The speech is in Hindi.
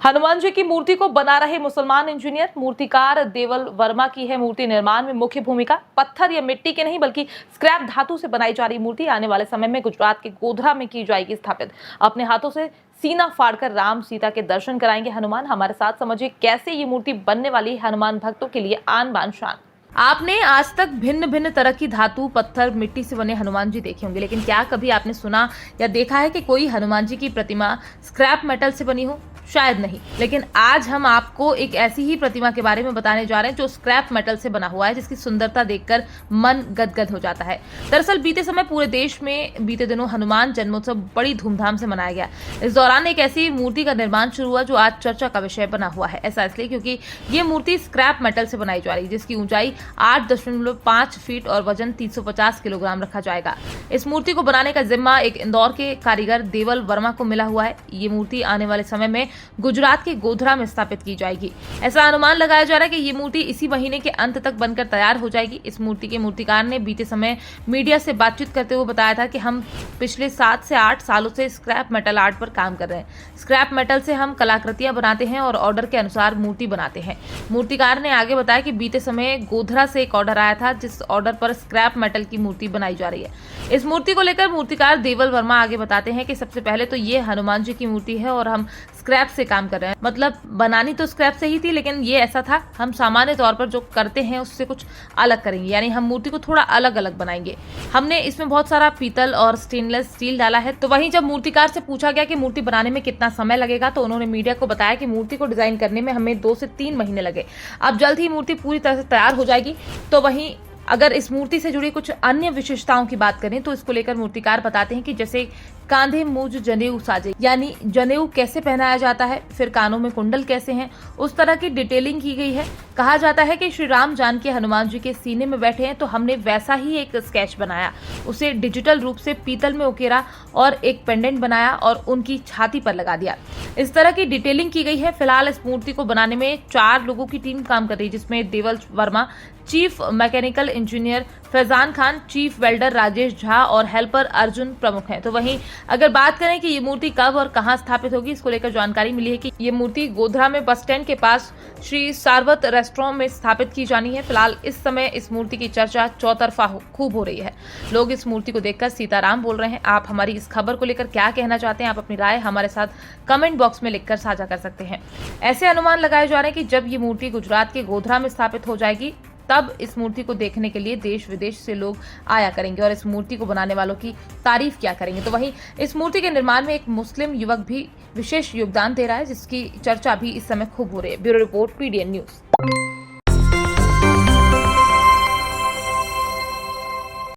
हनुमान जी की मूर्ति को बना रहे मुसलमान इंजीनियर। मूर्तिकार देवल वर्मा की है मूर्ति निर्माण में मुख्य भूमिका। पत्थर या मिट्टी के नहीं बल्कि स्क्रैप धातु से बनाई जा रही मूर्ति आने वाले समय में गुजरात के गोधरा में की जाएगी स्थापित। अपने हाथों से सीना फाड़कर राम सीता के दर्शन कराएंगे हनुमान। हमारे साथ समझिए कैसे ये मूर्ति बनने वाली है हनुमान भक्तों के लिए आन बान शान। आपने आज तक भिन्न भिन्न तरह की धातु, पत्थर, मिट्टी से बने हनुमान जी देखे होंगे, लेकिन क्या कभी आपने सुना या देखा है कि कोई हनुमान जी की प्रतिमा स्क्रैप मेटल से बनी हो? शायद नहीं। लेकिन आज हम आपको एक ऐसी ही प्रतिमा के बारे में बताने जा रहे हैं जो स्क्रैप मेटल से बना हुआ है, जिसकी सुंदरता देखकर मन गदगद हो जाता है। दरअसल बीते समय पूरे देश में बीते दिनों हनुमान जन्मोत्सव बड़ी धूमधाम से मनाया गया। इस दौरान एक ऐसी मूर्ति का निर्माण शुरू हुआ जो आज चर्चा का विषय बना हुआ है। ऐसा इसलिए क्योंकि ये मूर्ति स्क्रैप मेटल से बनाई जा रही है, जिसकी ऊंचाई 8.5 फीट और वजन 350 किलोग्राम रखा जाएगा। इस मूर्ति को बनाने का जिम्मा एक इंदौर के कारीगर देवल वर्मा को मिला हुआ है। ये मूर्ति आने वाले समय में गुजरात के गोधरा में स्थापित की जाएगी। ऐसा अनुमान लगाया जा रहा है कि ये मूर्ति इसी महीने के अंत तक बनकर तैयार हो जाएगी। इस मूर्ति के मूर्तिकार ने बीते समय मीडिया से बातचीत करते हुए बताया था कि हम पिछले 7 से 8 सालों से स्क्रैप मेटल आर्ट पर काम कर रहे हैं। स्क्रैप मेटल से हम कलाकृतियां बनाते हैं और ऑर्डर के अनुसार मूर्ति बनाते हैं। मूर्तिकार ने आगे बताया कि बीते समय गोधरा से एक ऑर्डर आया था, जिस ऑर्डर पर स्क्रैप मेटल की मूर्ति बनाई जा रही है। इस मूर्ति को लेकर मूर्तिकार देवल वर्मा आगे बताते हैं कि सबसे पहले तो ये हनुमान जी की मूर्ति है और हम स्क्रैप से काम कर रहे हैं। मतलब बनानी तो स्क्रैप से ही थी, लेकिन ये ऐसा था, हम सामान्य तौर पर जो करते हैं उससे कुछ अलग करेंगे, यानी हम मूर्ति को थोड़ा अलग अलग बनाएंगे। हमने इसमें बहुत सारा पीतल और स्टेनलेस स्टील डाला है। तो वहीं जब मूर्तिकार से पूछा गया कि मूर्ति बनाने में कितना समय लगेगा, तो उन्होंने मीडिया को बताया कि मूर्ति को डिजाइन करने में हमें 2 से 3 महीने लगे। अब जल्द ही मूर्ति पूरी तरह से तैयार हो जाएगी। तो वहीं अगर इस मूर्ति से जुड़ी कुछ अन्य विशेषताओं की बात करें तो इसको लेकर मूर्तिकार बताते हैं कि जैसे कांधे मूज जनेऊ साजे, यानी जनेऊ कैसे पहनाया जाता है, फिर कानों में कुंडल कैसे हैं, उस तरह की डिटेलिंग की गई है। कहा जाता है कि श्री राम जानकी हनुमान जी के सीने में बैठे हैं, तो हमने वैसा ही एक स्केच बनाया, उसे डिजिटल रूप से पीतल में उकेरा और एक पेंडेंट बनाया और उनकी छाती पर लगा दिया। इस तरह की डिटेलिंग की गई है। फिलहाल इस मूर्ति को बनाने में 4 लोगों की टीम काम कर रही है, जिसमें Deval Verma, chief mechanical engineer Faizan Khan, chief welder Rajesh Jha और हेल्पर अर्जुन प्रमुख हैं। तो वहीं अगर बात करें कि ये मूर्ति कब और कहां स्थापित होगी, इसको लेकर जानकारी मिली है कि ये मूर्ति गोधरा में बस स्टैंड के पास श्री सारवत रेस्टोरेंट में स्थापित की जानी है। फिलहाल इस समय इस मूर्ति की चर्चा चौतरफा खूब हो रही है। लोग इस मूर्ति को देखकर सीताराम बोल रहे हैं। आप हमारी इस खबर को लेकर क्या कहना चाहते हैं? आप अपनी राय हमारे साथ कमेंट बॉक्स में लिखकर साझा कर सकते हैं। ऐसे अनुमान लगाए जा रहे हैं कि जब ये मूर्ति गुजरात के गोधरा में स्थापित हो जाएगी, तब इस मूर्ति को देखने के लिए देश विदेश से लोग आया करेंगे और इस मूर्ति को बनाने वालों की तारीफ किया करेंगे। तो वहीं इस मूर्ति के निर्माण में एक मुस्लिम युवक भी विशेष योगदान दे रहा है, जिसकी चर्चा भी इस समय खूब हो रही है। Bureau report, PDN news.